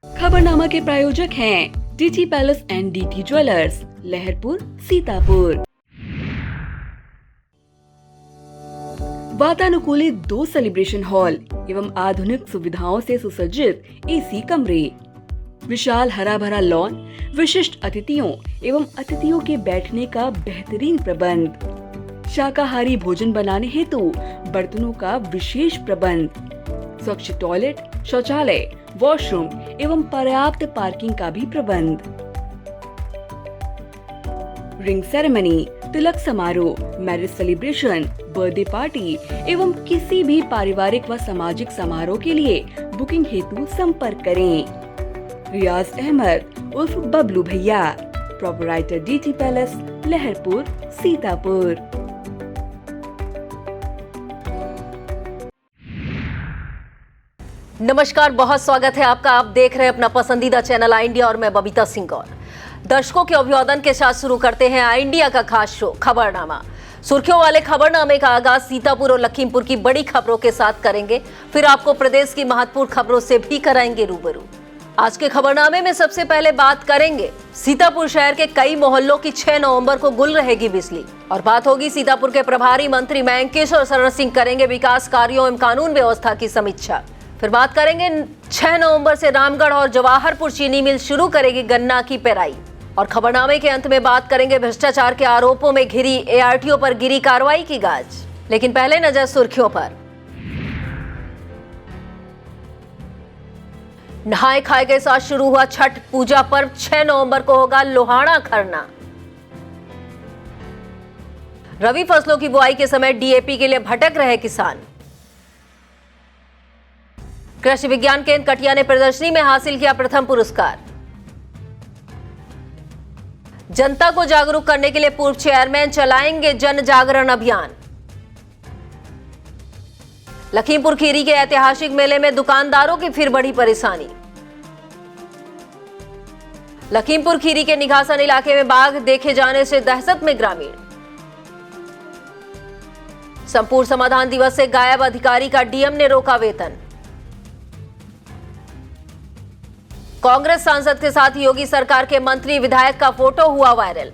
खबरनामा के प्रायोजक हैं DT Palace and DT Jewellers, Laharpur, Sitapur. वातानुकूलित 2 सेलिब्रेशन हॉल एवं आधुनिक सुविधाओं से सुसज्जित एसी कमरे, विशाल हरा भरा लॉन, विशिष्ट अतिथियों एवं अतिथियों के बैठने का बेहतरीन प्रबंध, शाकाहारी भोजन बनाने हेतु बर्तनों का विशेष प्रबंध, स्वच्छ टॉयलेट, शौचालय, वॉशरूम एवं पर्याप्त पार्किंग का भी प्रबंध। रिंग सेरेमनी, तिलक समारोह, मैरिज सेलिब्रेशन, बर्थडे पार्टी एवं किसी भी पारिवारिक व सामाजिक समारोह के लिए बुकिंग हेतु संपर्क करें। रियाज अहमद उर्फ बबलू भैया, proprietor DT Palace, Laharpur, Sitapur. नमस्कार, बहुत स्वागत है आपका। आप देख रहे हैं अपना पसंदीदा चैनल आई इंडिया और मैं बबीता सिंह। और दर्शकों के अभिवादन के साथ शुरू करते हैं आई इंडिया का खास शो खबरनामा। सुर्खियों वाले खबरनामे का आगाज सीतापुर और लखीमपुर की बड़ी खबरों के साथ करेंगे, फिर आपको प्रदेश की महत्वपूर्ण खबरों से भी कराएंगे रूबरू। आज के खबरनामे में सबसे पहले बात करेंगे सीतापुर शहर के कई मोहल्लों की 6 नवंबर को गुल रहेगी बिजली, और बात होगी सीतापुर के प्रभारी मंत्री मयंकेश्वर शरण सिंह करेंगे विकास कार्यों एवं कानून व्यवस्था की समीक्षा। फिर बात करेंगे 6 नवंबर से रामगढ़ और जवाहरपुर चीनी मिल शुरू करेगी गन्ना की पेराई, और खबरनामे के अंत में बात करेंगे भ्रष्टाचार के आरोपों में घिरी एआरटीओ पर गिरी कार्रवाई की गाज। लेकिन पहले नजर सुर्खियों पर। नहाए खाए के साथ शुरू हुआ छठ पूजा पर्व। 6 नवंबर को होगा लोहाड़ा खरना। रबी फसलों की बुआई के समय डीएपी के लिए भटक रहे किसान। कृषि विज्ञान केंद्र कटिया ने प्रदर्शनी में हासिल किया प्रथम पुरस्कार। जनता को जागरूक करने के लिए पूर्व चेयरमैन चलाएंगे जन जागरण अभियान। लखीमपुर खीरी के ऐतिहासिक मेले में दुकानदारों की फिर बढ़ी परेशानी। लखीमपुर खीरी के निघासन इलाके में बाघ देखे जाने से दहशत में ग्रामीण। संपूर्ण समाधान दिवस से गायब अधिकारी का डीएम ने रोका वेतन। कांग्रेस सांसद के साथ योगी सरकार के मंत्री विधायक का फोटो हुआ वायरल।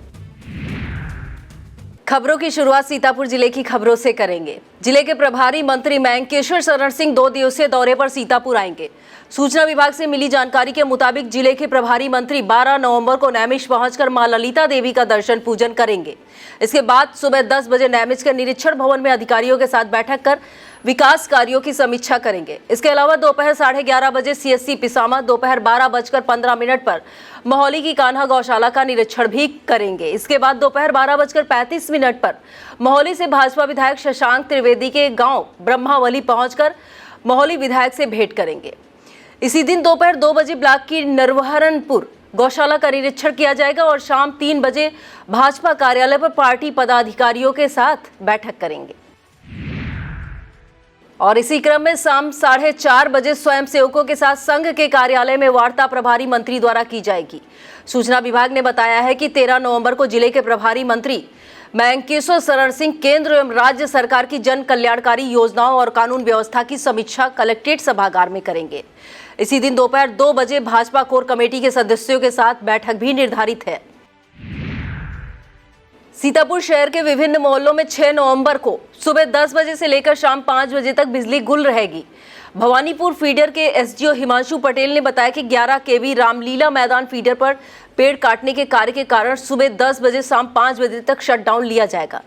खबरों की शुरुआत सीतापुर जिले की खबरों से करेंगे। जिले के प्रभारी मंत्री मयंकेश्वर शरण सिंह 2 दिवसीय दौरे पर सीतापुर आएंगे। सूचना विभाग से मिली जानकारी के मुताबिक जिले के प्रभारी मंत्री 12 नवंबर को नैमिष पहुंचकर मां ललिता देवी का दर्शन पूजन करेंगे। इसके बाद सुबह 10 बजे नैमिष के निरीक्षण भवन में अधिकारियों के साथ बैठक कर विकास कार्यों की समीक्षा करेंगे। इसके अलावा दोपहर 11:30 बजे सीएससी पिसामा, दोपहर 12:15 पर मोहाली की कान्हा गौशाला का निरीक्षण भी करेंगे। इसके बाद दोपहर 12:35 पर मोहाली से भाजपा विधायक शशांक त्रिवेदी के गांव ब्रह्मावली पहुंचकर मोहाली विधायक से भेंट करेंगे। इसी दिन दोपहर 2 बजे ब्लॉक की नरवहरनपुर गौशाला का निरीक्षण किया जाएगा और शाम 3 बजे भाजपा कार्यालय पर पार्टी पदाधिकारियों के साथ बैठक करेंगे। और इसी क्रम में शाम 4:30 बजे स्वयंसेवकों के साथ संघ के कार्यालय में वार्ता प्रभारी मंत्री द्वारा की जाएगी। सूचना विभाग ने बताया है कि 13 नवंबर को जिले के प्रभारी मंत्री मयंकेश्वर शरण सिंह केंद्र एवं राज्य सरकार की जन कल्याणकारी योजनाओं और कानून व्यवस्था की समीक्षा कलेक्ट्रेट सभागार में करेंगे। इसी दिन दोपहर 2 बजे भाजपा कोर कमेटी के सदस्यों के साथ बैठक भी निर्धारित है। सीतापुर शहर के विभिन्न मोहल्लों में 6 नवंबर को सुबह 10 बजे से लेकर शाम 5 बजे तक बिजली गुल रहेगी। भवानीपुर फीडर के एसडीओ हिमांशु पटेल ने बताया कि 11 केवी रामलीला मैदान फीडर पर पेड़ काटने के कार्य के कारण सुबह 10 बजे शाम 5 बजे तक शटडाउन लिया जाएगा,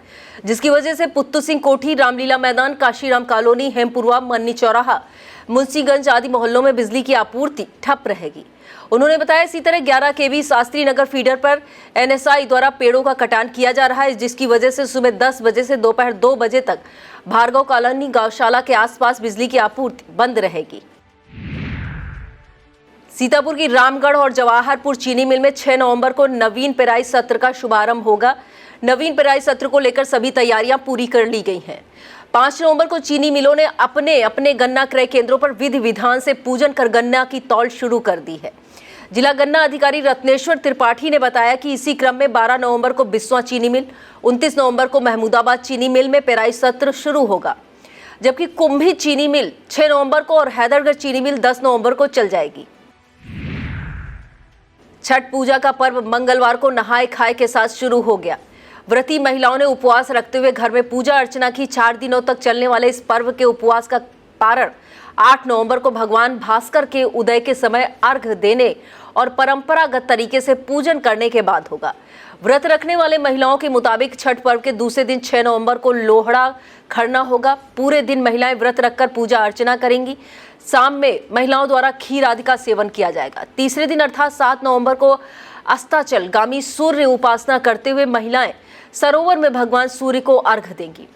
जिसकी वजह से पुत्तू सिंह कोठी, रामलीला मैदान, काशीराम कॉलोनी, हेमपुरवा, मन्नी चौराहा, मुंशीगंज आदि मोहल्लों में बिजली की आपूर्ति ठप रहेगी। उन्होंने बताया इसी तरह 11 केवी शास्त्री नगर फीडर पर एनएसआई द्वारा पेड़ों का कटान किया जा रहा है, जिसकी वजह से सुबह 10 बजे से दोपहर 2 बजे तक भार्गव कॉलोनी गौशाला के आसपास बिजली की आपूर्ति बंद रहेगी। सीतापुर की रामगढ़ और जवाहरपुर चीनी मिल में 6 नवंबर को नवीन पेराई सत्र का शुभारंभ होगा। नवीन पेराई सत्र को लेकर सभी तैयारियां पूरी कर ली गई हैं। 5 नवंबर को चीनी मिलों ने अपने अपने गन्ना क्रय केंद्रों पर विधि विधान से पूजन कर गन्ना की तौल शुरू कर दी है। जिला गन्ना अधिकारी रत्नेश्वर त्रिपाठी ने बताया कि इसी क्रम में 12 नवंबर को बिस्वा चीनी मिल, 29 नवंबर को महमूदाबाद चीनी मिल में पेराई सत्र शुरू होगा, जबकि कुंभी चीनी मिल 6 नवंबर को और हैदरगढ़ चीनी मिल 10 नवंबर को चल जाएगी। छठ पूजा का पर्व मंगलवार को नहाए खाए के साथ शुरू हो गया। व्रती महिलाओं ने उपवास रखते हुए घर में पूजा अर्चना की। 4 दिनों तक चलने वाले इस पर्व के उपवास का पारण 8 नवंबर को भगवान भास्कर के उदय के समय अर्घ्य देने और परंपरागत तरीके से पूजन करने के बाद होगा। व्रत रखने वाले महिलाओं के मुताबिक छठ पर्व के दूसरे दिन 6 नवंबर को लोहड़ा खरना होगा। पूरे दिन महिलाएं व्रत रखकर पूजा अर्चना करेंगी। शाम में महिलाओं द्वारा खीर आदि का सेवन किया जाएगा। तीसरे दिन अर्थात 7 नवंबर को अस्ताचल गामी सूर्य उपासना करते हुए महिलाएं सरोवर में भगवान सूर्य को अर्घ्य देंगी।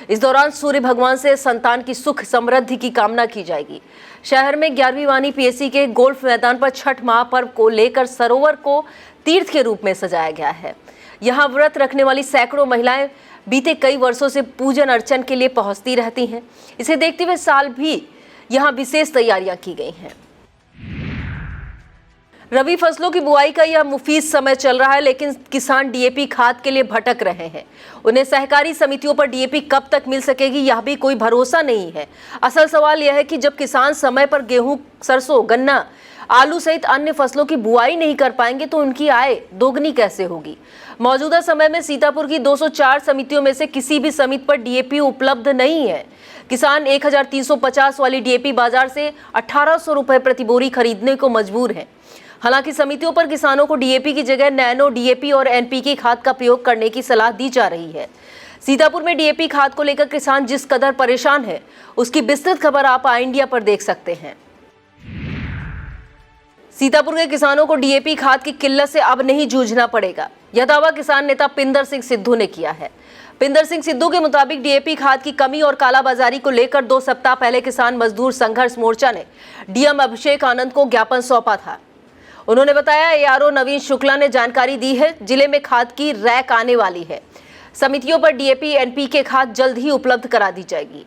इस दौरान सूर्य भगवान से संतान की सुख समृद्धि की कामना की जाएगी। शहर में 11वीं वानी पीएससी के गोल्फ मैदान पर छठ महापर्व को लेकर सरोवर को तीर्थ के रूप में सजाया गया है। यहाँ व्रत रखने वाली सैकड़ों महिलाएं बीते कई वर्षों से पूजन अर्चन के लिए पहुंचती रहती हैं। इसे देखते हुए साल भी यहाँ विशेष तैयारियां की गई हैं। रबी फसलों की बुआई का यह मुफीद समय चल रहा है, लेकिन किसान डीएपी खाद के लिए भटक रहे हैं। उन्हें सहकारी समितियों पर डीएपी कब तक मिल सकेगी, यह भी कोई भरोसा नहीं है। असल सवाल यह है कि जब किसान समय पर गेहूं, सरसों, गन्ना, आलू सहित अन्य फसलों की बुआई नहीं कर पाएंगे तो उनकी आय दोगुनी कैसे होगी। मौजूदा समय में सीतापुर की 204 समितियों में से किसी भी समिति पर डीएपी उपलब्ध नहीं है। किसान 1350 वाली डीएपी बाजार से 1800 रुपए प्रति बोरी खरीदने को मजबूर है। हालांकि समितियों पर किसानों को डीएपी की जगह नैनो डीएपी और एनपीके खाद का प्रयोग करने की सलाह दी जा रही है। सीतापुर में डीएपी खाद को लेकर किसान जिस कदर परेशान है, उसकी विस्तृत खबर आप आई इंडिया पर देख सकते हैं। सीतापुर के किसानों को डीएपी खाद की किल्लत से अब नहीं जूझना पड़ेगा। यह दावा किसान नेता पिंदर सिंह सिद्धू ने किया है। पिंदर सिंह सिद्धू के मुताबिक डीएपी खाद की कमी और कालाबाजारी को लेकर 2 सप्ताह पहले किसान मजदूर संघर्ष मोर्चा ने डीएम अभिषेक आनंद को ज्ञापन सौंपा था। उन्होंने बताया, एआरओ नवीन शुक्ला ने जानकारी दी है, जिले में खाद की रैक आने वाली है। समितियों पर डीएपी एनपीके खाद जल्द ही उपलब्ध करा दी जाएगी।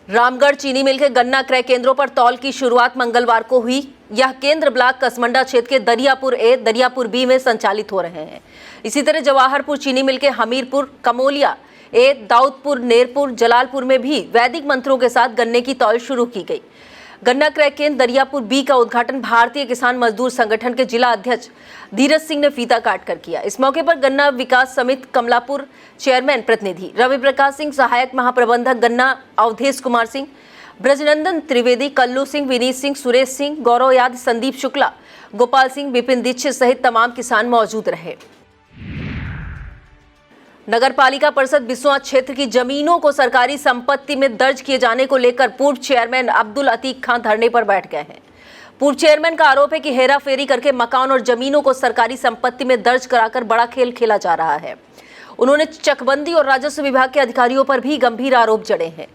रामगढ़ चीनी मिल के गन्ना क्रय केंद्रों पर तौल की शुरुआत मंगलवार को हुई। यह केंद्र ब्लॉक कसमंडा क्षेत्र के दरियापुर ए, दरियापुर बी में संचालित हो रहे हैं। इसी तरह जवाहरपुर चीनी मिल के हमीरपुर, कमोलिया ए, दाऊदपुर, नेरपुर, जलालपुर में भी वैदिक मंत्रों के साथ गन्ने की तौल शुरू की गई। गन्ना क्रय केंद्र दरियापुर बी का उद्घाटन भारतीय किसान मजदूर संगठन के जिला अध्यक्ष धीरज सिंह ने फीता काट कर किया। इस मौके पर गन्ना विकास समिति कमलापुर चेयरमैन प्रतिनिधि रवि प्रकाश सिंह, सहायक महाप्रबंधक गन्ना अवधेश कुमार सिंह, ब्रजनंदन त्रिवेदी, कल्लू सिंह, विनीत सिंह, सुरेश सिंह, गौरव यादव, संदीप शुक्ला, गोपाल सिंह, विपिन दीक्षित सहित तमाम किसान मौजूद रहे। नगर पालिका परिषद बिस्वा क्षेत्र की जमीनों को सरकारी संपत्ति में दर्ज किए जाने को लेकर पूर्व चेयरमैन अब्दुल अतीक खान धरने पर बैठ गए हैं। पूर्व चेयरमैन का आरोप है कि हेरा फेरी करके मकान और जमीनों को सरकारी संपत्ति में दर्ज कराकर बड़ा खेल खेला जा रहा है। उन्होंने चकबंदी और राजस्व विभाग के अधिकारियों पर भी गंभीर आरोप जड़े हैं।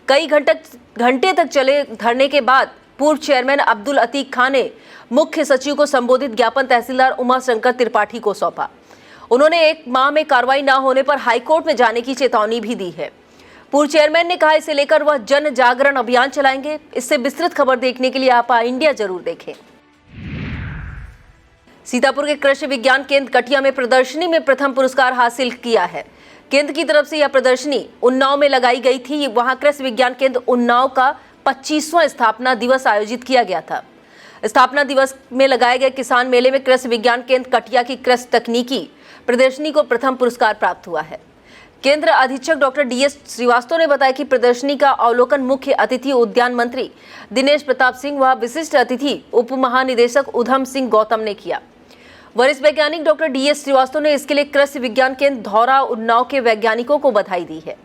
कई घंटे तक चले धरने के बाद पूर्व चेयरमैन अब्दुल अतीक खान ने मुख्य सचिव को संबोधित ज्ञापन तहसीलदार उमा शंकर त्रिपाठी को सौंपा। उन्होंने 1 माह में कार्रवाई न होने पर हाईकोर्ट में जाने की चेतावनी भी दी है। पूर्व चेयरमैन ने कहा, इसे लेकर वह जन जागरण अभियान चलाएंगे। इससे विस्तृत खबर देखने के लिए आप आई इंडिया जरूर देखें। सीतापुर के कृषि विज्ञान केंद्र कटिया में प्रदर्शनी में प्रथम पुरस्कार हासिल किया है। केंद्र की तरफ से यह प्रदर्शनी उन्नाव में लगाई गई थी। वहां कृषि विज्ञान केंद्र उन्नाव का 25वां स्थापना दिवस आयोजित किया गया था। स्थापना दिवस में लगाए गए किसान मेले में कृषि विज्ञान केंद्र कटिया की कृषि तकनीकी प्रदर्शनी को प्रथम पुरस्कार प्राप्त हुआ है। केंद्र अधीक्षक डॉक्टर डीएस श्रीवास्तव ने बताया कि प्रदर्शनी का अवलोकन मुख्य अतिथि उद्यान मंत्री दिनेश प्रताप सिंह व विशिष्ट अतिथि उप महानिदेशक उधम सिंह गौतम ने किया। वरिष्ठ वैज्ञानिक डॉक्टर डीएस श्रीवास्तव ने इसके लिए कृषि विज्ञान केंद्र धौरा उन्नाव के वैज्ञानिकों को बधाई दी है।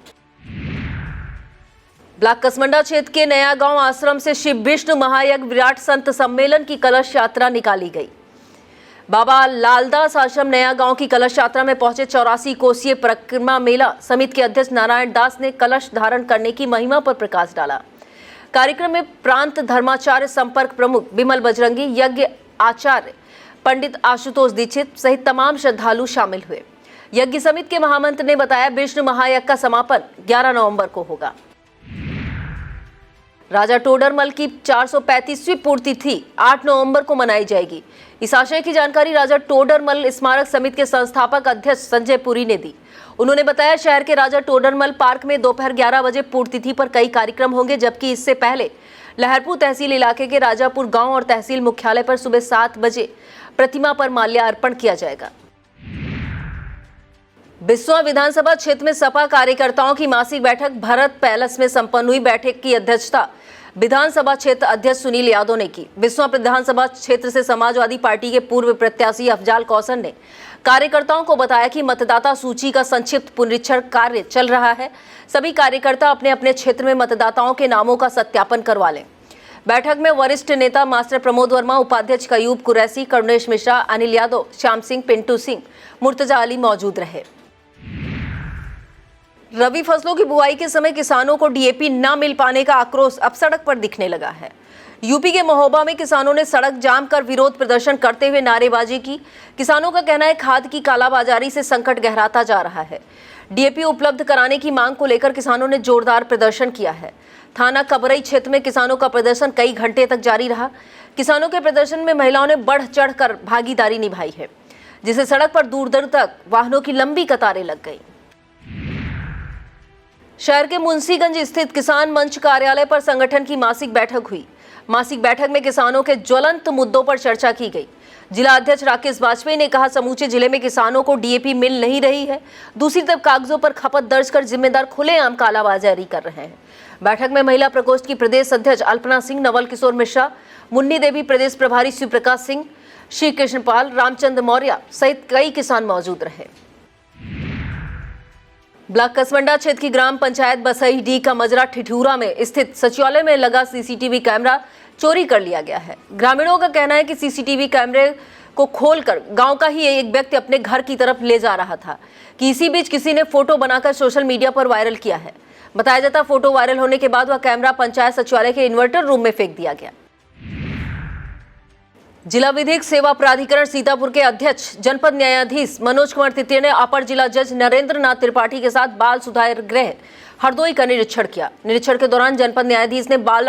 ब्लॉक कसमंडा क्षेत्र के नया गांव आश्रम से शिव विष्णु महायज्ञ विराट संत सम्मेलन की कलश यात्रा निकाली गई। बाबा लालदास आश्रम नया गांव की कलश यात्रा में पहुंचे 84 कोसीय परिक्रमा मेला समिति के अध्यक्ष नारायण दास ने कलश धारण करने की महिमा पर प्रकाश डाला। कार्यक्रम में प्रांत धर्माचार्य संपर्क प्रमुख बिमल बजरंगी, यज्ञ आचार्य पंडित आशुतोष दीक्षित सहित तमाम श्रद्धालु शामिल हुए। यज्ञ समिति के महामंत्र ने बताया, विष्णु महायज्ञ का समापन 11 नवंबर को होगा। राजा टोडरमल की 435वीं पुण्यतिथि 8 नवंबर को मनाई जाएगी। इस आशय की जानकारी राजा टोडरमल स्मारक समिति के संस्थापक अध्यक्ष संजय पुरी ने दी। उन्होंने बताया, शहर के राजा टोडरमल पार्क में दोपहर 11 बजे पुण्यतिथि पर कई कार्यक्रम होंगे, जबकि इससे पहले लहरपुर तहसील इलाके के राजापुर गांव और तहसील मुख्यालय पर सुबह 7 बजे प्रतिमा पर माल्यार्पण किया जाएगा। बिस्वा विधानसभा क्षेत्र में सपा कार्यकर्ताओं की मासिक बैठक भरत पैलेस में संपन्न हुई। बैठक की अध्यक्षता विधानसभा क्षेत्र अध्यक्ष सुनील यादव ने की। बिस्वा विधानसभा क्षेत्र से समाजवादी पार्टी के पूर्व प्रत्याशी अफजाल कौसर ने कार्यकर्ताओं को बताया कि मतदाता सूची का संक्षिप्त पुनरीक्षण कार्य चल रहा है। सभी कार्यकर्ता अपने अपने क्षेत्र में मतदाताओं के नामों का सत्यापन करवा लें। बैठक में वरिष्ठ नेता मास्टर प्रमोद वर्मा, उपाध्यक्ष कयूब कुरैशी, करुणेश मिश्रा, अनिल यादव, श्याम सिंह, पिंटू सिंह, मुर्तजा अली मौजूद रहे। रबी फसलों की बुआई के समय किसानों को डीएपी न मिल पाने का आक्रोश अब सड़क पर दिखने लगा है। यूपी के महोबा में किसानों ने सड़क जाम कर विरोध प्रदर्शन करते हुए नारेबाजी की। किसानों का कहना है खाद की कालाबाजारी से संकट गहराता जा रहा है। डीएपी उपलब्ध कराने की मांग को लेकर किसानों ने जोरदार प्रदर्शन किया है। थाना कबरई क्षेत्र में किसानों का प्रदर्शन कई घंटे तक जारी रहा। किसानों के प्रदर्शन में महिलाओं ने बढ़ चढ़ कर भागीदारी निभाई है, जिससे सड़क पर दूर दूर तक वाहनों की लंबी कतारें लग गई। शहर के मुंशीगंज स्थित किसान मंच कार्यालय पर संगठन की मासिक बैठक हुई। मासिक बैठक में किसानों के ज्वलंत मुद्दों पर चर्चा की गई। जिला अध्यक्ष राकेश वाजपेयी ने कहा, समूचे जिले में किसानों को डीएपी मिल नहीं रही है। दूसरी तरफ कागजों पर खपत दर्ज कर जिम्मेदार खुलेआम कालाबाजारी कर रहे हैं। बैठक में महिला प्रकोष्ठ की प्रदेश अध्यक्ष अल्पना सिंह, नवल किशोर मिश्रा, मुन्नी देवी, प्रदेश प्रभारी शिव प्रकाश सिंह, श्री कृष्णपाल, रामचंद्र मौर्य सहित कई किसान मौजूद रहे। ब्लॉक कसवंडा क्षेत्र की ग्राम पंचायत बसईडीह का मजरा ठिठूरा में स्थित सचिवालय में लगा सीसीटीवी कैमरा चोरी कर लिया गया है। ग्रामीणों का कहना है कि सीसीटीवी कैमरे को खोलकर गांव का ही एक व्यक्ति अपने घर की तरफ ले जा रहा था कि इसी बीच किसी ने फोटो बनाकर सोशल मीडिया पर वायरल किया है। बताया जाता फोटो वायरल होने के बाद वह कैमरा पंचायत सचिवालय के इन्वर्टर रूम में फेंक दिया गया। जिला विधिक सेवा प्राधिकरण सीतापुर के अध्यक्ष जनपद न्यायाधीश मनोज कुमार तृतीय ने अपर जिला जज नरेंद्र नाथ त्रिपाठी के साथ बाल सुधार गृह हरदोई का निरीक्षण किया। निरीक्षण के दौरान जनपद न्यायाधीश ने बाल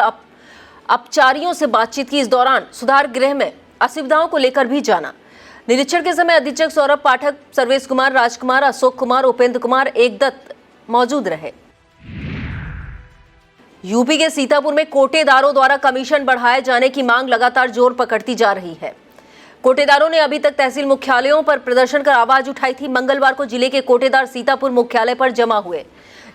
अपचारियों से बातचीत की। इस दौरान सुधार गृह में असुविधाओं को लेकर भी जाना। निरीक्षण के समय अधीक्षक सौरभ पाठक, सर्वेश कुमार, राजकुमार, अशोक कुमार, उपेंद्र कुमार, एकदत्त मौजूद रहे। यूपी के सीतापुर में कोटेदारों द्वारा कमीशन बढ़ाए जाने की मांग लगातार जोर पकड़ती जा रही है। कोटेदारों ने अभी तक तहसील मुख्यालयों पर प्रदर्शन कर आवाज उठाई थी। मंगलवार को जिले के कोटेदार सीतापुर मुख्यालय पर जमा हुए।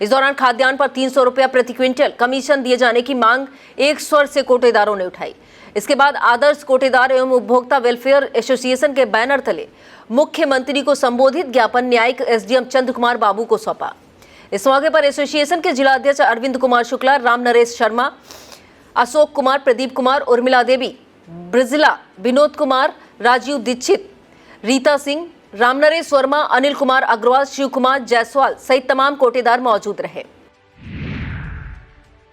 इस दौरान खाद्यान्न पर 300 रुपया प्रति क्विंटल कमीशन दिए जाने की मांग एक स्वर से कोटेदारों ने उठाई। इसके बाद आदर्श कोटेदार एवं उपभोक्ता वेलफेयर एसोसिएशन के बैनर तले मुख्यमंत्री को संबोधित ज्ञापन न्यायिक एसडीएम चंद्र कुमार बाबू को सौंपा। इस मौके पर एसोसिएशन के जिला अध्यक्ष अरविंद कुमार शुक्ला, राम नरेश शर्मा, अशोक कुमार, प्रदीप कुमार, उर्मिला देवी, ब्रजिला, विनोद कुमार, राजीव दीक्षित, रीता सिंह, रामनरेश वर्मा, अनिल कुमार अग्रवाल, शिव कुमार जायसवाल सहित तमाम कोटेदार मौजूद रहे।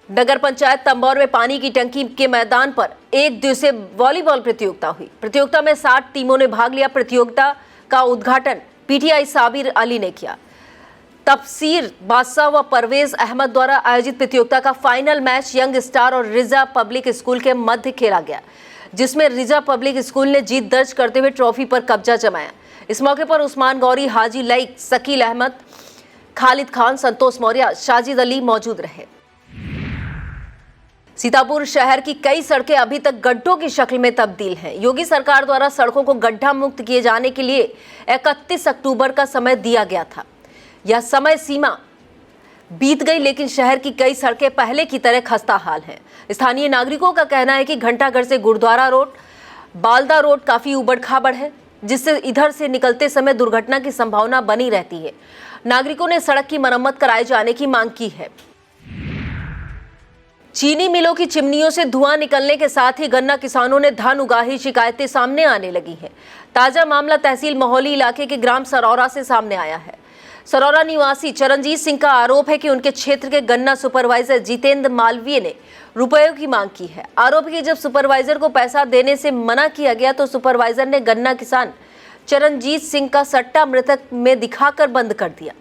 नगर पंचायत तंबौर में पानी की टंकी के मैदान पर एक दिवसीय वॉलीबॉल प्रतियोगिता हुई। प्रतियोगिता में 60 टीमों ने भाग लिया। प्रतियोगिता का उद्घाटन पीटीआई साबिर अली ने किया। तफसीर बादशाह व परवेज अहमद द्वारा आयोजित प्रतियोगिता का फाइनल मैच यंग स्टार और रिजा पब्लिक स्कूल के मध्य खेला गया, जिसमें रिजा पब्लिक स्कूल ने जीत दर्ज करते हुए ट्रॉफी पर कब्जा जमाया। इस मौके पर उस्मान गौरी, हाजी लईक, शकील अहमद, खालिद खान, संतोष मौर्य, शाजिद अली मौजूद रहे। सीतापुर शहर की कई सड़कें अभी तक गड्ढों की शक्ल में तब्दील हैं। योगी सरकार द्वारा सड़कों को गड्ढा मुक्त किए जाने के लिए 31 अक्टूबर का समय दिया गया था। यह समय सीमा बीत गई, लेकिन शहर की कई सड़कें पहले की तरह खस्ता हाल हैं। स्थानीय नागरिकों का कहना है कि घंटाघर से गुरुद्वारा रोड, बालदा रोड काफी उबड़ खाबड़ है, जिससे इधर से निकलते समय दुर्घटना की संभावना बनी रहती है। नागरिकों ने सड़क की मरम्मत कराए जाने की मांग की है। चीनी मिलों की चिमनियों से धुआं निकलने के साथ ही गन्ना किसानों ने धान उगाही शिकायतें सामने आने लगी हैं। ताजा मामला तहसील मोहली इलाके के ग्राम सरौरा से सामने आया है। सरौरा निवासी चरणजीत सिंह का आरोप है कि उनके क्षेत्र के गन्ना सुपरवाइजर जितेंद्र मालवीय ने रुपयों की मांग की है। आरोप है कि जब सुपरवाइजर को पैसा देने से मना किया गया तो सुपरवाइजर ने गन्ना किसान चरणजीत सिंह का सट्टा मृतक में दिखाकर बंद कर दिया।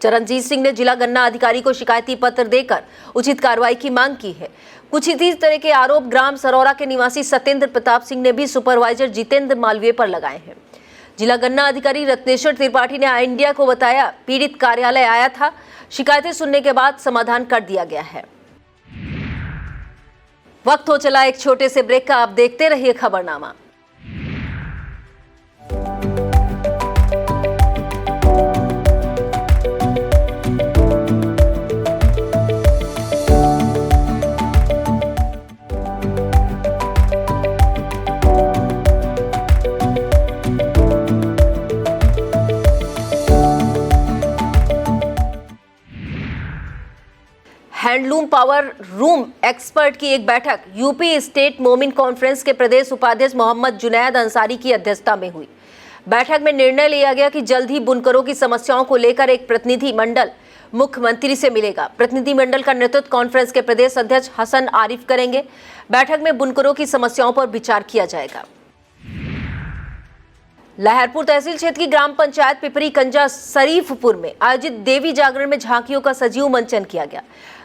चरणजीत सिंह ने जिला गन्ना अधिकारी को शिकायती पत्र देकर उचित कार्रवाई की मांग की है। कुछ इसी तरह के आरोप ग्राम सरौरा के निवासी सत्येंद्र प्रताप सिंह ने भी सुपरवाइजर जितेंद्र मालवीय पर लगाए हैं। जिला गन्ना अधिकारी रत्नेश्वर त्रिपाठी ने आई इंडिया को बताया, पीड़ित कार्यालय आया था, शिकायतें सुनने के बाद समाधान कर दिया गया है। वक्त हो चला एक छोटे से ब्रेक का। आप देखते रहिए खबरनामा। हैंडलूम पावर रूम एक्सपर्ट की एक बैठक यूपी स्टेट मोमिन कॉन्फ्रेंस के प्रदेश उपाध्यक्ष मोहम्मद जुनैद अंसारी की अध्यक्षता में हुई। बैठक में निर्णय लिया गया कि जल्द ही बुनकरों की समस्याओं को लेकर एक प्रतिनिधि मंडल मुख्यमंत्री से मिलेगा। प्रतिनिधि मंडल का नेतृत्व कॉन्फ्रेंस के प्रदेश अध्यक्ष हसन आरिफ करेंगे। बैठक में बुनकरों की समस्याओं पर विचार किया जाएगा। लहरपुर तहसील क्षेत्र की ग्राम पंचायत पिपरी कंजा शरीफपुर में आयोजित देवी जागरण में झांकियों का सजीव मंचन किया गया।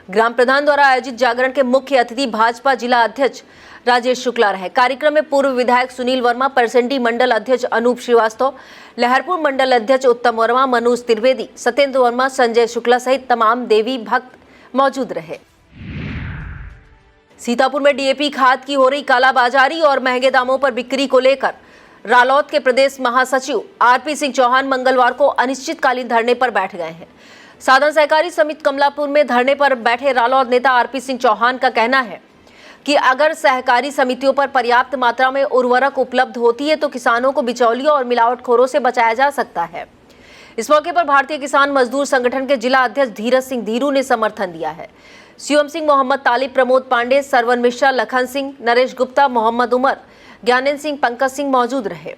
ग्राम प्रधान द्वारा आयोजित जागरण के मुख्य अतिथि भाजपा जिला अध्यक्ष राजेश शुक्ला रहे। कार्यक्रम में पूर्व विधायक सुनील वर्मा, परसंडी मंडल अध्यक्ष अनूप श्रीवास्तव, लहरपुर मंडल अध्यक्ष उत्तम वर्मा, मनोज त्रिवेदी, सत्येंद्र वर्मा, संजय शुक्ला सहित तमाम देवी भक्त मौजूद रहे। सीतापुर में डीएपी खाद की हो रही कालाबाजारी और महंगे दामों पर बिक्री को लेकर रालोद के प्रदेश महासचिव आरपी सिंह चौहान मंगलवार को अनिश्चितकालीन धरने पर बैठ गए हैं। साधन सहकारी समिति कमलापुर में धरने पर बैठे रालोद नेता आरपी सिंह चौहान का कहना है कि अगर सहकारी समितियों पर पर्याप्त मात्रा में उर्वरक उपलब्ध होती है तो किसानों को बिचौलियों और मिलावटखोरों से बचाया जा सकता है। इस मौके पर भारतीय किसान मजदूर संगठन के जिला अध्यक्ष धीरज सिंह धीरू ने समर्थन दिया है। शिवम सिंह, मोहम्मद तालिब, प्रमोद पांडे, सरवन मिश्रा, लखन सिंह, नरेश गुप्ता, मोहम्मद उमर, ज्ञानेन्द्र सिंह, पंकज सिंह मौजूद रहे।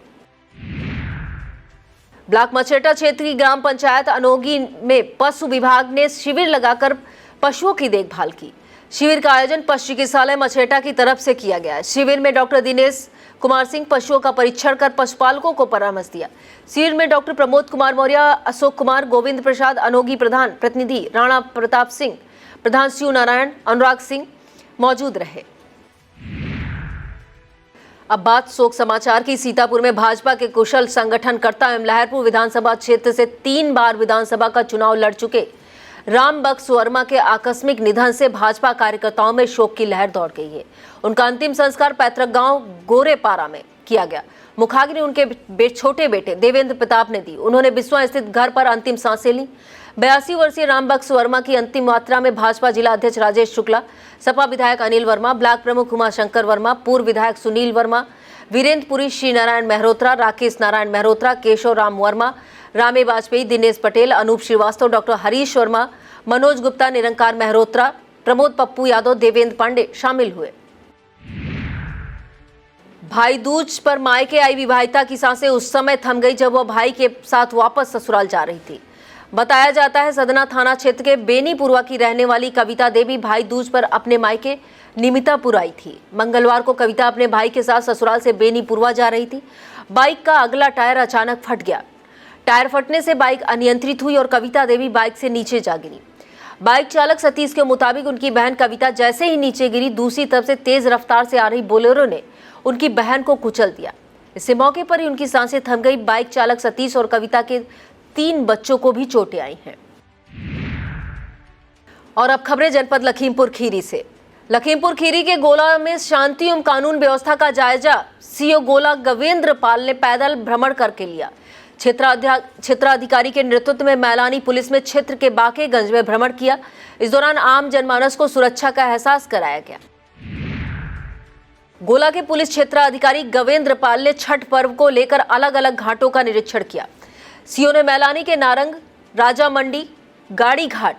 ब्लॉक मछेटा क्षेत्र की ग्राम पंचायत अनोगी में पशु विभाग ने शिविर लगाकर पशुओं की देखभाल की। शिविर का आयोजन पशु चिकित्सालय मछेटा की तरफ से किया गया। शिविर में डॉक्टर दिनेश कुमार सिंह पशुओं का परीक्षण कर पशुपालकों को परामर्श दिया। शिविर में डॉक्टर प्रमोद कुमार मौर्य, अशोक कुमार, गोविंद प्रसाद, अनोगी प्रधान, प्रतिनिधि राणा प्रताप सिंह, प्रधान शिव नारायण, अनुराग सिंह मौजूद रहे। अब बात शोक समाचार की। सीतापुर में भाजपा के कुशल संगठनकर्ता एवं लहरपुर विधानसभा क्षेत्र से 3 बार विधानसभा का चुनाव लड़ चुके राम बख्श वर्मा के आकस्मिक निधन से भाजपा कार्यकर्ताओं में शोक की लहर दौड़ गई है। उनका अंतिम संस्कार पैतृक गांव गोरेपारा में किया गया। मुखाग्नि उनके छोटे बेटे देवेंद्र प्रताप ने दी। उन्होंने बिस्वा स्थित घर पर अंतिम सांसें ली। 82 वर्षीय राम बख्श वर्मा की अंतिम यात्रा में भाजपा जिला अध्यक्ष राजेश शुक्ला, सपा विधायक अनिल वर्मा, ब्लॉक प्रमुख उमाशंकर वर्मा, पूर्व विधायक सुनील वर्मा, वीरेंद्रपुरी, श्री नारायण मेहरोत्रा, राकेश नारायण मेहरोत्रा, केशव राम वर्मा, रामे वाजपेयी, दिनेश पटेल, अनूप श्रीवास्तव, डॉक्टर हरीश वर्मा, मनोज गुप्ता, निरंकार मेहरोत्रा, प्रमोद पप्पू यादव, देवेंद्र पांडे शामिल हुए। भाई दूज पर मायके आई विवाहिता की सांसें उस समय थम गई जब वह भाई के साथ वापस ससुराल जा रही थी। बताया जाता है सदना थाना क्षेत्र के बेनीपुरवा की रहने वाली कविता देवी भाई दूज पर अपने मायके निमितापुर आई थी। मंगलवार को कविता अपने भाई के साथ ससुराल से बेनीपुरवा जा रही थी। बाइक का अगला टायर अचानक फट गया। टायर फटने से बाइक अनियंत्रित हुई और कविता देवी बाइक से नीचे जा गिरी। बाइक चालक सतीश के मुताबिक उनकी बहन कविता जैसे ही नीचे गिरी, दूसरी तरफ से तेज रफ्तार से आ रही बोलेरो ने उनकी बहन को कुचल दिया। इससे मौके पर ही उनकी सांसें थम गई। बाइक चालक सतीश और कविता के 3 बच्चों को भी चोटें आई हैं। और अब खबरें जनपद लखीमपुर खीरी से। लखीमपुर खीरी के गोला में शांति एवं कानून व्यवस्था का जायजा सीओ गोला गवेंद्र पाल ने पैदल भ्रमण करके लिया। क्षेत्राधिकारी के नेतृत्व में मैलानी पुलिस में क्षेत्र के बाकेगंज में भ्रमण किया। इस दौरान आम जनमानस को सुरक्षा का एहसास कराया गया। गोला के पुलिस क्षेत्राधिकारी गवेंद्र पाल ने छठ पर्व को लेकर अलग अलग घाटों का निरीक्षण किया। सीओ ने मैलानी के नारंग, राजा मंडी, गाड़ी घाट,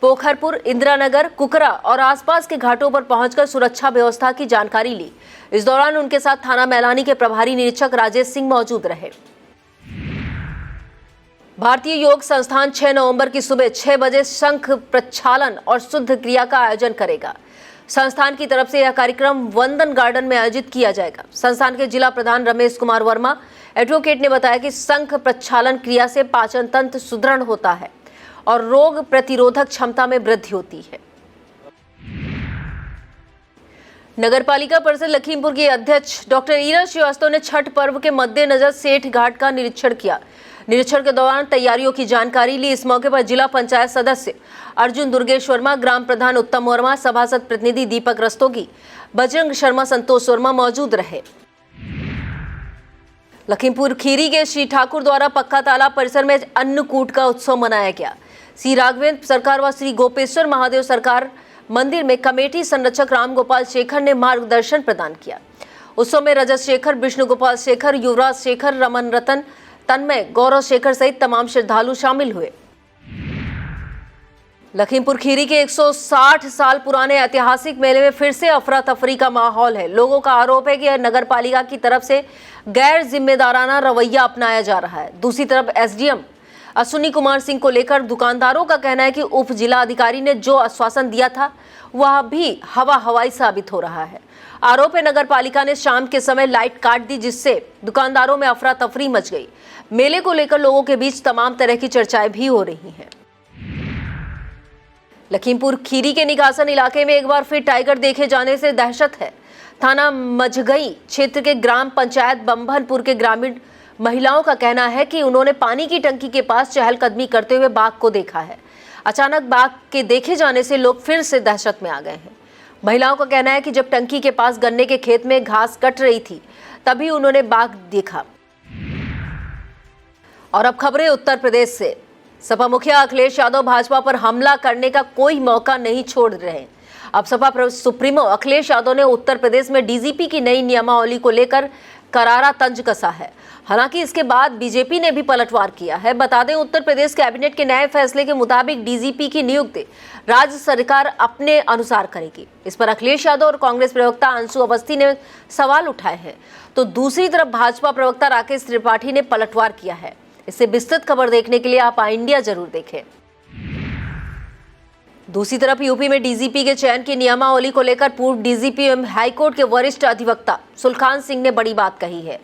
पोखरपुर, इंदिरानगर, कुकरा और आसपास के घाटों पर पहुंचकर सुरक्षा व्यवस्था की जानकारी ली। इस दौरान उनके साथ थाना मैलानी के प्रभारी निरीक्षक राजेश सिंह मौजूद रहे। भारतीय योग संस्थान 6 नवंबर की सुबह 6 बजे शंख प्रक्षालन और शुद्ध क्रिया का आयोजन करेगा। संस्थान की तरफ से यह कार्यक्रम वंदन गार्डन में आयोजित किया जाएगा। संस्थान के जिला प्रधान रमेश कुमार वर्मा एडवोकेट ने बताया कि शंख प्रक्षालन क्रिया से पाचन तंत्र सुदृढ़ होता है और रोग प्रतिरोधक क्षमता में वृद्धि होती है। नगरपालिका परिषद लखीमपुर के अध्यक्ष डॉक्टर ईरा श्रीवास्तव ने छठ पर्व के मद्देनजर सेठ घाट का निरीक्षण किया। निरीक्षण के दौरान तैयारियों की जानकारी ली। इस मौके पर जिला पंचायत सदस्य अर्जुन दुर्गेश वर्मा, ग्राम प्रधान उत्तम वर्मा, सभासद प्रतिनिधि दीपक रस्तोगी, बजरंग शर्मा, संतोष वर्मा मौजूद रहे। लखीमपुर खीरी के श्री ठाकुर द्वारा पक्का तालाब परिसर में अन्नकूट का उत्सव मनाया गया। श्री राघवेंद्र सरकार व श्री गोपेश्वर महादेव सरकार मंदिर में कमेटी संरक्षक राम गोपाल शेखर ने मार्गदर्शन प्रदान किया। उत्सव में रजत शेखर, विष्णु गोपाल शेखर, युवराज शेखर, रमन रतन, तन्मय, गौरव शेखर सहित तमाम श्रद्धालु शामिल हुए। लखीमपुर खीरी के 160 साल पुराने ऐतिहासिक मेले में फिर से अफरा तफरी का माहौल है। लोगों का आरोप है कि नगर पालिका की तरफ से गैर जिम्मेदाराना रवैया अपनाया जा रहा है। दूसरी तरफ एसडीएम अश्विनी कुमार सिंह को लेकर दुकानदारों का कहना है कि उप जिला अधिकारी ने जो आश्वासन दिया था वह भी हवाई साबित हो रहा है। आरोप है नगर पालिका ने शाम के समय लाइट काट दी, जिससे दुकानदारों में अफरा तफरी मच गई। मेले को लेकर लोगों के बीच तमाम तरह की चर्चाएं भी हो रही हैं। लखीमपुर खीरी के निगासन इलाके में एक बार फिर टाइगर देखे जाने से दहशत है। थाना मझगई क्षेत्र के ग्राम पंचायत बम्भनपुर के ग्रामीण महिलाओं का कहना है कि उन्होंने पानी की टंकी के पास चहलकदमी करते हुए बाघ को देखा है। अचानक बाघ के देखे जाने से लोग फिर से दहशत में आ गए हैं। महिलाओं का कहना है कि जब टंकी के पास गन्ने के खेत में घास कट रही थी तभी उन्होंने बाघ देखा। और अब खबरें उत्तर प्रदेश से। सपा मुखिया अखिलेश यादव भाजपा पर हमला करने का कोई मौका नहीं छोड़ रहे। अब सपा सुप्रीमो अखिलेश यादव ने उत्तर प्रदेश में डीजीपी की नई नियमावली को लेकर करारा तंज कसा है। हालांकि इसके बाद बीजेपी ने भी पलटवार किया है। बता दें, उत्तर प्रदेश कैबिनेट के नए फैसले के मुताबिक डीजीपी की नियुक्ति राज्य सरकार अपने अनुसार करेगी। इस पर अखिलेश यादव और कांग्रेस प्रवक्ता अंशु अवस्थी ने सवाल उठाए हैं, तो दूसरी तरफ भाजपा प्रवक्ता राकेश त्रिपाठी ने पलटवार किया है। इससे विस्तृत खबर देखने के लिए आप इंडिया जरूर देखें। दूसरी तरफ यूपी में डीजीपी के चयन की नियमावली को लेकर पूर्व डीजीपी एवं हाईकोर्ट के वरिष्ठ अधिवक्ता सुलखान सिंह ने बड़ी बात कही है।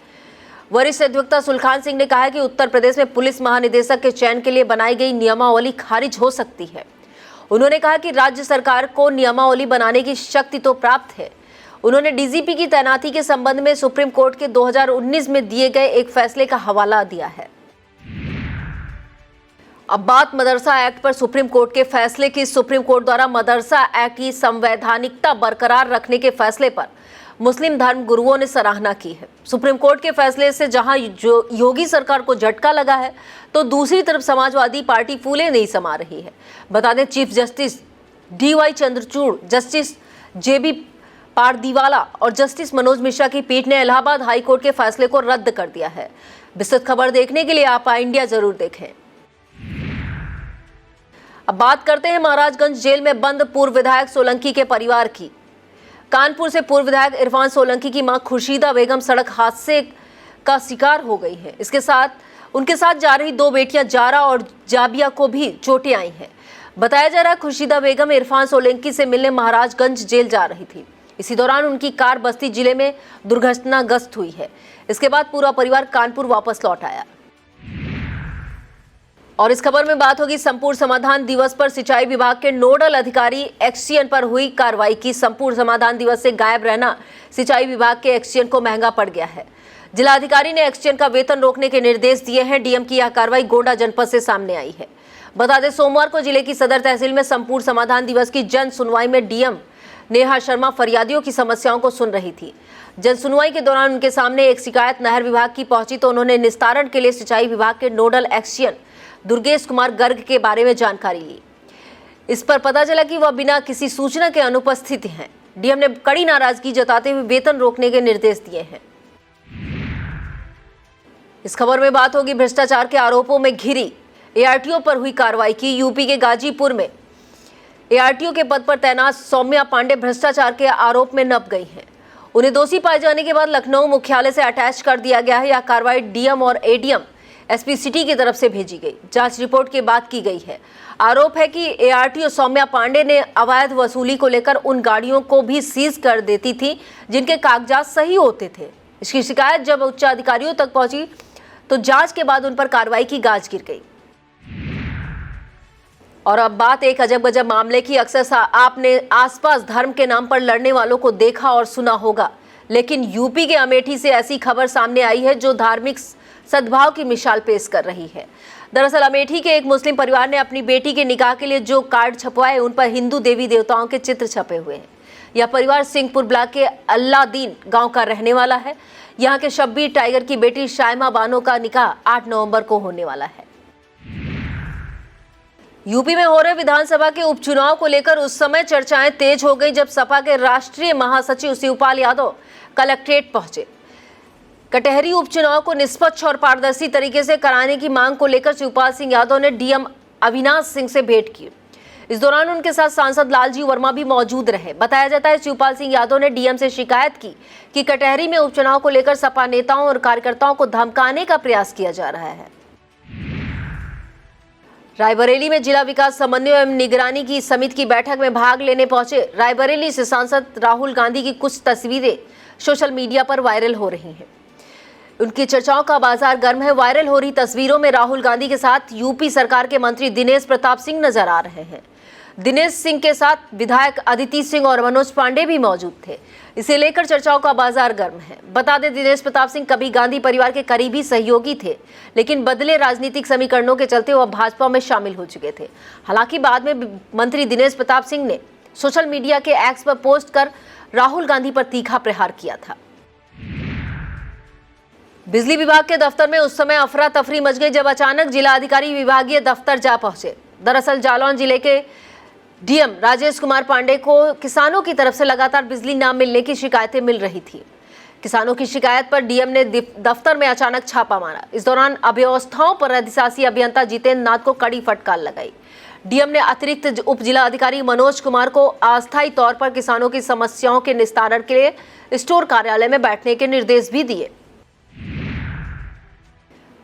वरिष्ठ अधिवक्ता सुलखान सिंह ने कहा है कि उत्तर प्रदेश में पुलिस महानिदेशक के चयन के लिए बनाई गई नियमावली खारिज हो सकती है। उन्होंने कहा कि राज्य सरकार को नियमावली बनाने की शक्ति तो प्राप्त है। उन्होंने डीजीपी की तैनाती के संबंध में सुप्रीम कोर्ट के 2019 में दिए गए एक फैसले का हवाला दिया है। अब बात मदरसा एक्ट पर सुप्रीम कोर्ट के फैसले की। सुप्रीम कोर्ट द्वारा मदरसा एक्ट की संवैधानिकता बरकरार रखने के फैसले पर मुस्लिम धर्म गुरुओं ने सराहना की है। सुप्रीम कोर्ट के फैसले से जहां योगी सरकार को झटका लगा है, तो दूसरी तरफ समाजवादी पार्टी फूले नहीं समा रही है। बता दें, chief justice DY Chandrachud, justice JB Pardiwala और जस्टिस मनोज मिश्रा की पीठ ने इलाहाबाद हाईकोर्ट के फैसले को रद्द कर दिया है। विस्तृत खबर देखने के लिए आप इंडिया जरूर देखें। अब बात करते हैं महाराजगंज जेल में बंद पूर्व विधायक सोलंकी के परिवार की। कानपुर से पूर्व विधायक इरफान सोलंकी की मां खुर्शीदा बेगम सड़क हादसे का शिकार हो गई है। इसके साथ उनके साथ जा रही 2 बेटियां जारा और जाबिया को भी चोटें आई हैं। बताया जा रहा है खुर्शीदा बेगम इरफान सोलंकी से मिलने महाराजगंज जेल जा रही थी। इसी दौरान उनकी कार बस्ती जिले में दुर्घटनाग्रस्त हुई है। इसके बाद पूरा परिवार कानपुर वापस लौट आया। और इस खबर में बात होगी संपूर्ण समाधान दिवस पर सिंचाई विभाग के नोडल अधिकारी एक्सचेंज पर हुई कार्रवाई की। संपूर्ण समाधान दिवस से गायब रहना सिंचाई विभाग के एक्सचेंज को महंगा पड़ गया है। जिलाधिकारी ने एक्सचेंज का वेतन रोकने के निर्देश दिए हैं। डीएम की यह कार्रवाई गोंडा जनपद से सामने आई है। बता दें, सोमवार को जिले की सदर तहसील में संपूर्ण समाधान दिवस की जन सुनवाई में डीएम नेहा शर्मा फरियादियों की समस्याओं को सुन रही थी। जन सुनवाई के दौरान उनके सामने एक शिकायत नहर विभाग की पहुंची, तो उन्होंने निस्तारण के लिए सिंचाई विभाग के नोडल एक्सचेंज दुर्गेश कुमार गर्ग के बारे में जानकारी ली। इस पर पता चला कि वह बिना किसी सूचना के अनुपस्थित हैं। डीएम ने कड़ी नाराजगी जताते हुए वेतन रोकने के निर्देश दिए हैं। इस खबर में बात होगी भ्रष्टाचार के आरोपों में घिरी एआरटीओ पर हुई कार्रवाई की। यूपी के गाजीपुर में एआरटीओ के पद पर तैनात सौम्या पांडे भ्रष्टाचार के आरोप में नप गई हैं। उन्हें दोषी पाए जाने के बाद लखनऊ मुख्यालय से अटैच कर दिया गया है। यह कार्रवाई डीएम और एडीएम एसपी सिटी की तरफ से भेजी गई। जांच रिपोर्ट के बाद की गई है। आरोप है कि एआरटीओ सौम्या पांडे ने अवैध वसूली को लेकर उन गाड़ियों को भी सीज कर देती थी जिनके कागजात सही होते थे। इसकी शिकायत जब उच्च अधिकारियों तक पहुंची तो जांच के बाद उन पर कार्रवाई की गाज गिर गई। और अब बात एक अजब गजब मामले की। अक्सर आपने आसपास धर्म के नाम पर लड़ने वालों को देखा और सुना होगा, लेकिन यूपी के अमेठी से ऐसी खबर सामने आई है जो धार्मिक सद्भाव की मिसाल पेश कर रही है। दरअसल अमेठी के एक मुस्लिम परिवार ने अपनी बेटी के निकाह के लिए जो कार्ड छपवाए उन पर हिंदू देवी देवताओं के चित्र छपे हुए हैं। यह परिवार सिंहपुर ब्लॉक के अल्लादीन गांव का रहने वाला है। यहाँ के शब्बीर टाइगर की बेटी शाइमा बानो का निकाह 8 नवंबर को होने वाला है। यूपी में हो रहे विधानसभा के उपचुनाव को लेकर उस समय चर्चाएं तेज हो गई जब सपा के राष्ट्रीय महासचिव शिवपाल यादव कलेक्ट्रेट पहुंचे। कटहरी उपचुनाव को निष्पक्ष और पारदर्शी तरीके से कराने की मांग को लेकर शिवपाल सिंह यादव ने डीएम अविनाश सिंह से भेंट की। इस दौरान उनके साथ सांसद लालजी वर्मा भी मौजूद रहे। बताया जाता है शिवपाल सिंह यादव ने डीएम से शिकायत की कि कटहरी में उपचुनाव को लेकर सपा नेताओं और कार्यकर्ताओं को धमकाने का प्रयास किया जा रहा है। रायबरेली में जिला विकास समन्वय एवं निगरानी की समिति की बैठक में भाग लेने पहुंचे रायबरेली से सांसद राहुल गांधी की कुछ तस्वीरें सोशल मीडिया पर वायरल हो रही हैं। उनकी चर्चाओं का बाजार गर्म है। वायरल हो रही तस्वीरों में राहुल गांधी के साथ यूपी सरकार के मंत्री दिनेश प्रताप सिंह नजर आ रहे हैं। दिनेश सिंह के साथ विधायक अदिति सिंह और मनोज पांडे भी मौजूद थे। इसे लेकर चर्चाओं का बाजार गर्म है। बता दें दिनेश प्रताप सिंह कभी गांधी परिवार के करीबी सहयोगी थे, लेकिन बदले राजनीतिक समीकरणों के चलते वह भाजपा में शामिल हो चुके थे। हालांकि बाद में मंत्री दिनेश प्रताप सिंह ने सोशल मीडिया के एक्स पर पोस्ट कर राहुल गांधी पर तीखा प्रहार किया था। बिजली विभाग के दफ्तर में उस समय अफरा तफरी मच गई जब अचानक जिलाधिकारी विभागीय दफ्तर जा पहुंचे। दरअसल जालौन जिले के डीएम राजेश कुमार पांडे को किसानों की तरफ से लगातार बिजली न मिलने की शिकायतें मिल रही थी। किसानों की शिकायत पर डीएम ने दफ्तर में अचानक छापा मारा। इस दौरान अव्यवस्थाओं पर अधिशासी अभियंता जितेंद्र नाथ को कड़ी फटकार लगाई। डीएम ने अतिरिक्त उप जिला अधिकारी मनोज कुमार को अस्थायी तौर पर किसानों की समस्याओं के निस्तारण के लिए स्टोर कार्यालय में बैठने के निर्देश भी दिए।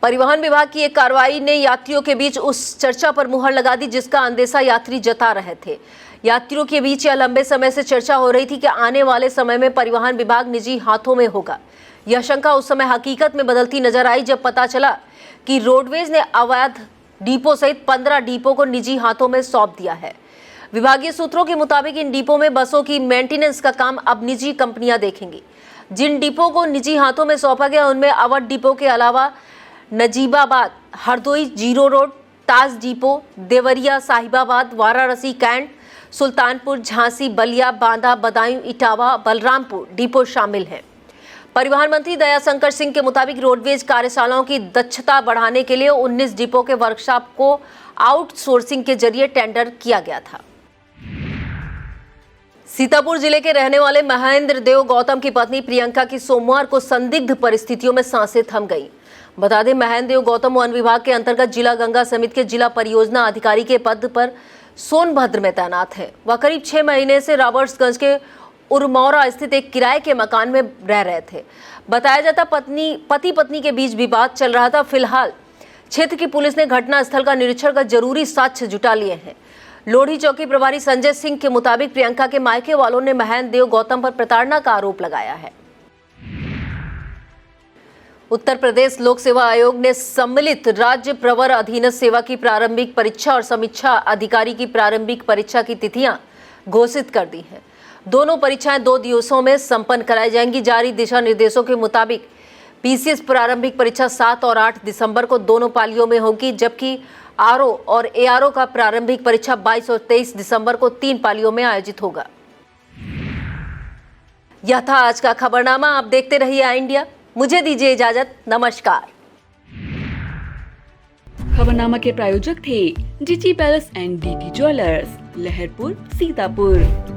परिवहन विभाग की एक कार्रवाई ने यात्रियों के बीच उस चर्चा पर मुहर लगा दी जिसका अंदेशा यात्री जता रहे थे। यात्रियों के बीच यह लंबे समय से चर्चा हो रही थी कि आने वाले समय में परिवहन विभाग निजी हाथों में होगा। यह शंका उस समय हकीकत में बदलती नजर आई जब पता चला कि रोडवेज ने अवैध डिपो सहित 15 डिपो को निजी हाथों में सौंप दिया है। विभागीय सूत्रों के मुताबिक इन डिपो में बसों की मेंटेनेंस का काम अब निजी कंपनियां देखेंगी। जिन डिपो को निजी हाथों में सौंपा गया उनमें अवध डिपो के अलावा Najibabad, Hardoi zero road, Taj depot, Deoria, Sahibabad, Varanasi cantt, Sultanpur, Jhansi, Ballia, Banda, Budaun, Etawah, Balrampur depot शामिल हैं। परिवहन मंत्री दयाशंकर सिंह के मुताबिक रोडवेज कार्यशालाओं की दक्षता बढ़ाने के लिए 19 डिपो के वर्कशॉप को आउटसोर्सिंग के जरिए टेंडर किया गया था। सीतापुर जिले के रहने वाले महेंद्र देव गौतम की पत्नी प्रियंका की सोमवार को संदिग्ध परिस्थितियों में सांसें थम गई। बता दें महेंद्र देव गौतम वन विभाग के अंतर्गत जिला गंगा समिति के जिला परियोजना अधिकारी के पद पर सोनभद्र में तैनात है। वह करीब 6 महीने से रॉबर्ट्सगंज के उरमौरा स्थित एक किराए के मकान में रह रहे थे। बताया जाता पति पत्नी के बीच विवाद चल रहा था। फिलहाल क्षेत्र की पुलिस ने घटना स्थल का निरीक्षण कर जरूरी साक्ष्य जुटा लिए हैं। लोढ़ी चौकी प्रभारी संजय सिंह के मुताबिक प्रियंका के मायके वालों ने महेंद्र देव गौतम पर प्रताड़ना का आरोप लगाया है। उत्तर प्रदेश लोक सेवा आयोग ने सम्मिलित राज्य प्रवर अधीनस्थ सेवा की प्रारंभिक परीक्षा और समीक्षा अधिकारी की प्रारंभिक परीक्षा की तिथियां घोषित कर दी हैं। दोनों परीक्षाएं 2 दिवसों में संपन्न कराई जाएंगी। जारी दिशा निर्देशों के मुताबिक पीसीएस प्रारंभिक परीक्षा 7 और 8 दिसंबर को दोनों पालियों में होगी, जबकि आरओ और एआरओ का प्रारंभिक परीक्षा 22 और 23 दिसंबर को 3 पालियों में आयोजित होगा। यह था आज का खबरनामा। आप देखते रहिए आई इंडिया। मुझे दीजिए इजाजत। नमस्कार। खबरनामा के प्रायोजक थे GG Palace and DT Jewellers, Laharpur, Sitapur.